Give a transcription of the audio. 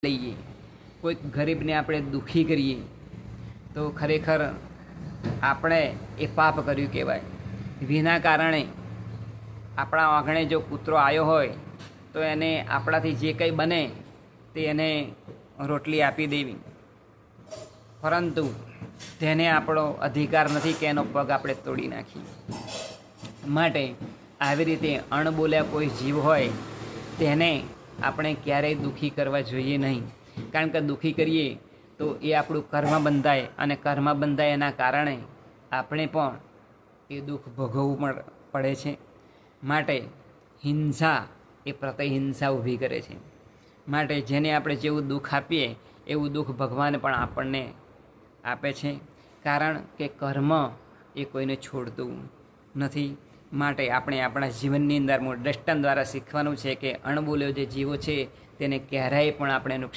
લઈએ, કોઈક ગરીબને આપણે દુઃખી કરીએ તો ખરેખર આપણે એ પાપ કર્યું કહેવાય. વિના કારણે આપણા આંગણે જો કૂતરો આવ્યો હોય તો એને આપણાથી જે કંઈ બને તે એને રોટલી આપી દેવી, પરંતુ તેને આપણો અધિકાર નથી કે એનો પગ આપણે તોડી નાખીએ. માટે આવી રીતે અણબોલ્યા કોઈ જીવ હોય તેને આપણે ક્યારેય દુઃખી કરવા જોઈએ નહીં, કારણ કે દુઃખી કરીએ તો એ આપણું કર્મ બંધાય, અને કર્મ બંધાય એના કારણે આપણે પણ એ દુઃખ ભોગવવું પડે છે. માટે હિંસા એ પ્રતિહિંસા ઊભી કરે છે. માટે જેને આપણે જેવું દુઃખ આપીએ એવું દુઃખ ભગવાન પણ આપણને આપે છે, કારણ કે કર્મ એ કોઈને છોડતું નથી. માટે આપણે આપણા જીવનની અંદર દ્રષ્ટાંત દ્વારા શીખવાનું છે કે અણબોલ્યો જે જીવો છે તેને ક્યારેય પણ આપણે નુકસાન